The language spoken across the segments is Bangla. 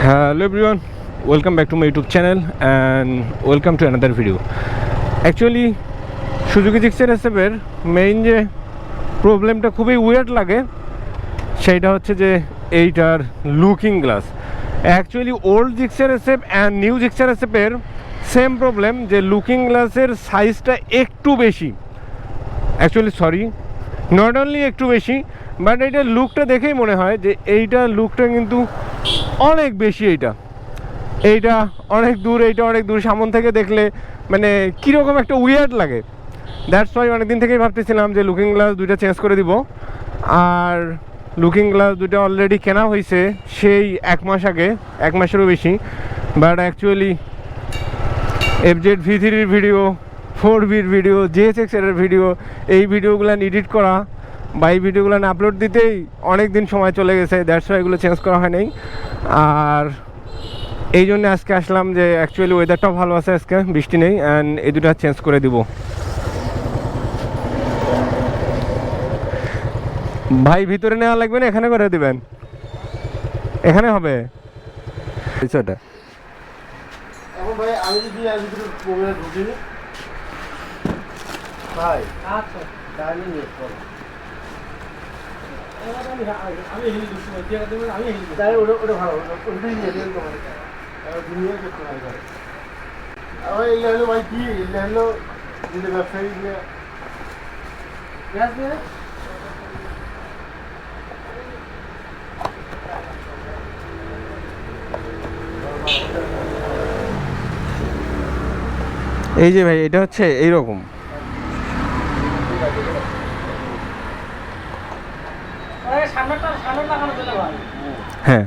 Hello everyone, welcome back to my YouTube channel and welcome to another video. Actually Suzuki GXXR এর মেইন যে প্রবলেমটা খুবই উইয়ার্ড লাগে সেটা হচ্ছে যে এইটার looking glass. Actually old GXXR and new GXXR এর সেম প্রবলেম যে লুকিং গ্লাসের সাইজটা একটু বেশি, অ্যাকচুয়ালি সরি নট অনলি একটু বেশি বাট এইটার লুকটা দেখেই মনে হয় যে এইটার লুকটা কিন্তু অনেক বেশি। এইটা অনেক দূর, এইটা অনেক দূর, সামন থেকে দেখলে মানে কীরকম একটা উইয়ার্ড লাগে। দ্যাটস ওয়াই অনেকদিন থেকেই ভাবতেছিলাম যে লুকিং গ্লাস দুইটা চেঞ্জ করে দিব। আর লুকিং গ্লাস দুইটা অলরেডি কেনা হয়েছে সেই 1 মাস আগে, 1 মাসেরও বেশি। But actually FZ V3 video, 4Bর ভিডিও, GSXR ভিডিও, এই ভিডিওগুলো এডিট করা বা এই ভিডিওগুলো আপলোড দিতেই অনেক দিন সময় চলে গেছে। দ্যাটস ওয়াই এগুলো চেঞ্জ করা হয় নাই। আর এই জন্য আজকে আসলাম যে অ্যাকচুয়ালি ওয়েদারটাও ভালো আছে, আজকে বৃষ্টি নেই, অ্যান্ড এই দুটো চেঞ্জ করে দিব। ভাই ভিতরে নেওয়া লাগবে না, এখানে করে দিবেন, এখানে হবে বিষয়টা। এখন ভাই আমি যদি আর ভিতরে প্রবলেম ঢুকি ভাই, আচ্ছা তাহলে নেট করো। আমি হিল দিচ্ছি না, দিয়ে দেবেন, আমি হিল দিচ্ছি। তাই ওটা ভালো, ওটাই নিয়ে দেন তোমার। আর দুনিয়া করতে হয় ভাই। আর এই হলো ভাই কি, এই হলো যদি ব্যবসায়ী দিয়ে গ্যাস দিয়ে এই যে ভাই এটা হচ্ছে এইরকম, হ্যাঁ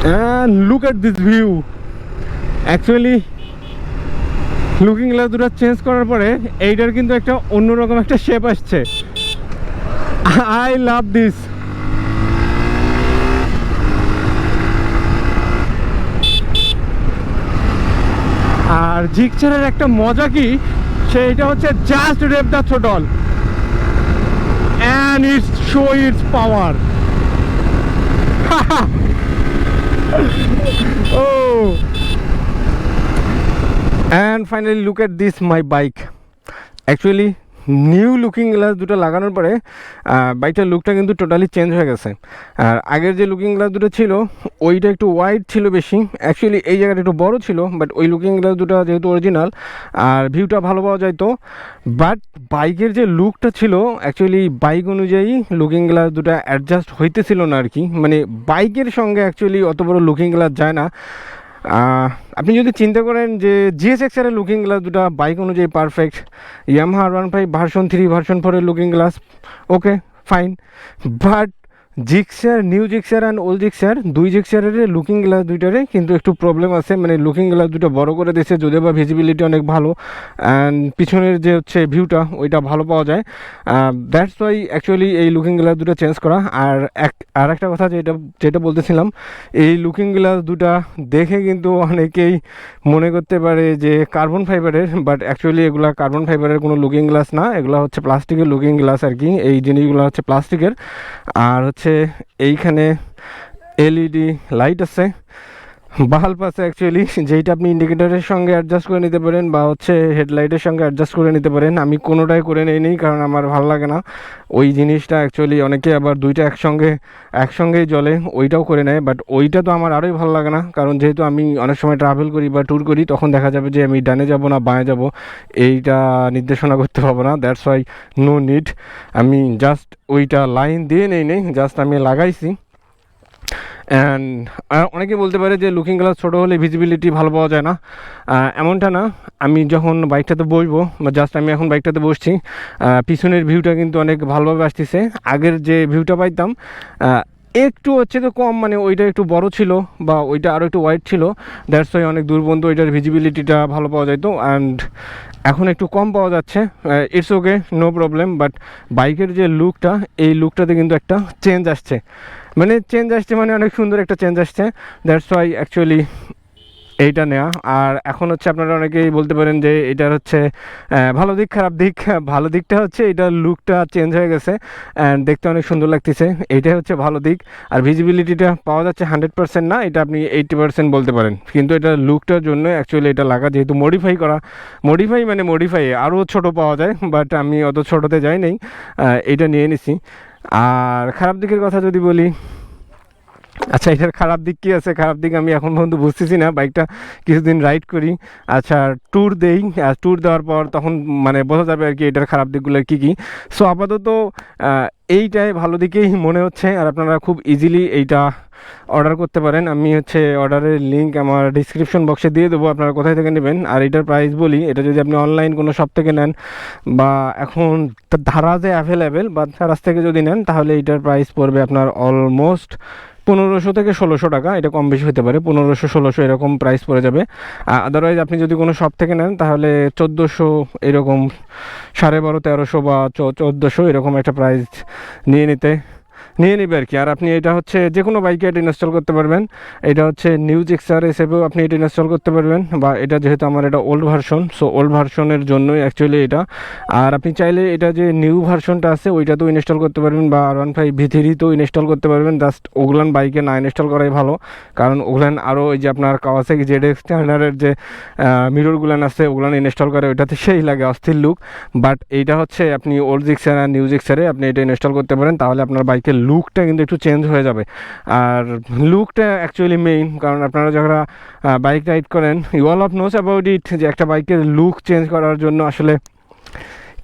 and look at this view. Actually looking glass দুটো চেঞ্জ করার পরে এইটার কিন্তু একটা অন্যরকম একটা শেপ আসছে। I love this. আর জিক্সারের একটা মজা কি, সেইটা হচ্ছে just rape the throttle and it show its power. Oh, and finally look at this my bike. Actually new looking glass দুটো লাগানোর পরে বাইকটার লুকটা কিন্তু টোটালি চেঞ্জ হয়ে গেছে। আর আগের যে লুকিং গ্লাস দুটো ছিল ওইটা একটু ওয়াইড ছিল বেশি, অ্যাকচুয়ালি এই জায়গাটা একটু বড় ছিল, বাট ওই লুকিং গ্লাস দুটো যেহেতু অরিজিনাল আর ভিউটা ভালো পাওয়া যাইতো। বাট বাইকের যে লুকটা ছিল অ্যাকচুয়ালি বাইক অনুযায়ী লুকিং গ্লাস দুটো অ্যাডজাস্ট হইতেছিল না আর কি, মানে বাইকের সঙ্গে অ্যাকচুয়ালি অত বড় লুকিং গ্লাস যায় না। আপনি যদি চিন্তা করেন যে GSXR এর লুকিং গ্লাস দুটো বাইক অনুযায়ী perfect, Yamaha R15 version 3 version 4 এর looking glass okay fine, but GXXR new GXXR and old GXXR দুই GXXR এর লুকিং গ্লাস দুইটারে কিন্তু একটু প্রবলেম আছে। মানে লুকিং গ্লাস দুটো বড় করে দিয়েছে, যদিও বা ভিজিবিলিটি অনেক ভালো অ্যান্ড পিছনের যে হচ্ছে ভিউটা ওইটা ভালো পাওয়া যায়। দ্যাটস ওয়াই অ্যাকচুয়ালি এই লুকিং গ্লাস দুটো চেঞ্জ করা। আর একটা কথা যেটা বলতেছিলাম, এই লুকিং গ্লাস দুটা দেখে কিন্তু অনেকেই মনে করতে পারে যে কার্বন ফাইবারের, বাট অ্যাকচুয়ালি এগুলা কার্বন ফাইবারের কোনো লুকিং গ্লাস না, এগুলো হচ্ছে প্লাস্টিকের লুকিং গ্লাস আর কি। এই জিনিসগুলো হচ্ছে প্লাস্টিকের। আর হচ্ছে এইখানে LED লাইট আছে, বাল্ব আছে অ্যাকচুয়ালি, যেইটা আপনি ইন্ডিকেটরের সঙ্গে অ্যাডজাস্ট করে নিতে পারেন বা হচ্ছে হেডলাইটের সঙ্গে অ্যাডজাস্ট করে নিতে পারেন। আমি কোনোটাই করে নেই কারণ আমার ভালো লাগে না ওই জিনিসটা। অ্যাকচুয়ালি অনেকে আবার দুইটা একসঙ্গেই জ্বলে, ওইটাও করে নেয়, বাট ওইটা তো আমার আরোই ভালো লাগে না, কারণ যেহেতু আমি অনেক সময় ট্রাভেল করি বা ট্যুর করি তখন দেখা যাবে যে আমি ডানে যাব না বাঁয়ে যাব এইটা নির্দেশনা করতে পারবো না। দ্যাটস ওয়াই নো নিড, আমি জাস্ট ওইটা লাইন দিয়ে নেই, জাস্ট আমি লাগাইছি। অ্যান্ড অনেকে বলতে পারে যে লুকিং গ্লাস ছোটো হলে ভিজিবিলিটি ভালো পাওয়া যায় না, এমনটা না। আমি যখন বাইকটাতে বসবো বা জাস্ট আমি এখন বাইকটাতে বসছি, পিছনের ভিউটা কিন্তু অনেক ভালোভাবে আসতেছে। আগের যে ভিউটা পাইতাম একটু হচ্ছে তো কম, মানে ওইটা একটু বড় ছিল বা ওইটা আরও একটু ওয়াইড ছিল, দ্যাটস ওয়াই অনেক দূর পর্যন্ত ওইটার ভিজিবিলিটিটা ভালো পাওয়া যেত। অ্যান্ড এখন একটু কম পাওয়া যাচ্ছে, it's okay, no problem. But বাইকের যে লুকটা, এই লুকটাতে কিন্তু একটা চেঞ্জ আসছে, মানে অনেক সুন্দর একটা চেঞ্জ আসছে। দ্যাটস ওয়াই অ্যাকচুয়ালি এইটা নেওয়া। আর এখন হচ্ছে আপনারা অনেকেই বলতে পারেন যে এটার হচ্ছে ভালো দিক খারাপ দিক। ভালো দিকটা হচ্ছে এটার লুকটা চেঞ্জ হয়ে গেছে অ্যান্ড দেখতে অনেক সুন্দর লাগতেছে, এইটাই হচ্ছে ভালো দিক। আর ভিজিবিলিটিটা পাওয়া যাচ্ছে 100% না, এটা আপনি 80% বলতে পারেন। কিন্তু এটা লুকটার জন্য অ্যাকচুয়ালি এটা লাগা, যেহেতু মডিফাই করা, মডিফাই আরও ছোট পাওয়া যায়, বাট আমি অত ছোটোতে যাই নাই, এটা নিয়ে নিছি। আর খারাপ দিকের কথা যদি বলি, আচ্ছা এটার খারাপ দিক কী আছে, খারাপ দিক আমি এখন পর্যন্ত বুঝতেছি না। বাইকটা কিছুদিন রাইড করি, আচ্ছা ট্যুর দেই, আর ট্যুর দেওয়ার পর তখন মানে বোঝা যাবে আর কি এটার খারাপ দিকগুলো কী কী। সো আপাতত এইটাই ভালো দিকেই মনে হচ্ছে। আর আপনারা খুব ইজিলি এইটা অর্ডার করতে পারেন। আমি হচ্ছে অর্ডারের লিঙ্ক আমার ডিসক্রিপশন বক্সে দিয়ে দেবো, আপনারা কোথায় থেকে নেবেন। আর এটার প্রাইস বলি, এটা যদি আপনি অনলাইন কোনো শপ থেকে নেন বা এখন ধারাজে অ্যাভেলেবেল বা ধারাজ থেকে যদি নেন, তাহলে এইটার প্রাইস পড়বে আপনার অলমোস্ট 1500 থেকে 1600 টাকা। এটা কম বেশি হতে পারে, 1500-1600 এরকম প্রাইস পড়ে যাবে। আদারওয়াইজ আপনি যদি কোনো শপ থেকে নেন তাহলে 1400 এরকম, 12,500-1300 বা 1400 এরকম একটা প্রাইস নিয়ে নেবে আর কি। আর আপনি এটা হচ্ছে যে কোনো বাইকে এটা ইনস্টল করতে পারবেন। এটা হচ্ছে নিউ জিক্সার হিসেবেও আপনি এটা ইনস্টল করতে পারবেন, বা এটা যেহেতু আমার এটা ওল্ড ভার্সন, সো ওল্ড ভার্সনের জন্যই অ্যাকচুয়ালি এটা। আর আপনি চাইলে এটা যে নিউ ভার্সনটা আছে ওইটাতেও ইনস্টল করতে পারবেন, বা R15 V3তেও ইনস্টল করতে পারবেন। জাস্ট ওগুলান বাইকে না ইনস্টল করাই ভালো, কারণ ওগুলান আরও ওই যে আপনার কাওয়াসাকি ZX টার্নারের যে মিররগুলান আছে ওগুলান ইনস্টল করে, ওইটাতে সেই লাগে অস্থির লুক। বাট এইটা হচ্ছে আপনি ওল্ড জিক্সার আর নিউ জিক্সারে আপনি এটা ইনস্টল করতে পারেন, তাহলে আপনার বাইকের লুকটা কিন্তু একটু চেঞ্জ হয়ে যাবে। আর লুকটা অ্যাকচুয়ালি মেইন, কারণ আপনারা যারা বাইক রাইড করেন, you all of knows about it, যে একটা বাইকের লুক চেঞ্জ করার জন্য আসলে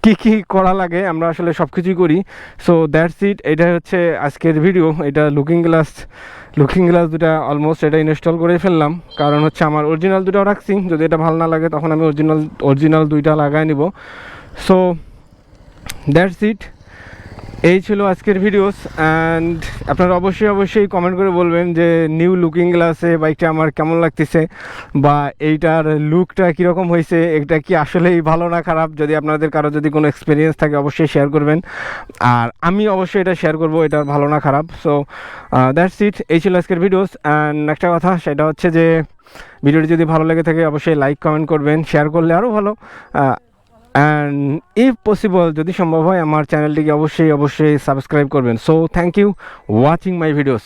কী কী করা লাগে, আমরা আসলে সব কিছুই করি। সো দ্যাটস ইট, এটা হচ্ছে আজকের ভিডিও। এটা লুকিং গ্লাস দুটা অলমোস্ট এটা ইনস্টল করে ফেললাম, কারণ হচ্ছে আমার অরিজিনাল দুটাও রাখছি, যদি এটা ভালো না লাগে তখন আমি অরিজিনাল দুইটা লাগাই নিব। সো দ্যাটস ইট, এই ছিল আজকের ভিডিওস। অ্যান্ড আপনারা অবশ্যই কমেন্ট করে বলবেন যে নিউ লুকিং গ্লাসে বাইকটা আমার কেমন লাগতেছে, বা এইটার লুকটা কীরকম হয়েছে, এটা কি আসলেই ভালো না খারাপ। যদি আপনাদের কারো যদি কোনো এক্সপিরিয়েন্স থাকে অবশ্যই শেয়ার করবেন, আর আমি অবশ্যই এটা শেয়ার করবো এটার ভালো না খারাপ। সো দ্যাটস ইট, এই ছিল আজকের ভিডিওস। অ্যান্ড একটা কথা, সেটা হচ্ছে যে ভিডিওটি যদি ভালো লেগে থাকে অবশ্যই লাইক কমেন্ট করবেন, শেয়ার করলে আরও ভালো। অ্যান্ড ইফ পসিবল, যদি সম্ভব হয় আমার চ্যানেলটিকে অবশ্যই সাবস্ক্রাইব করবেন। So thank you watching my videos.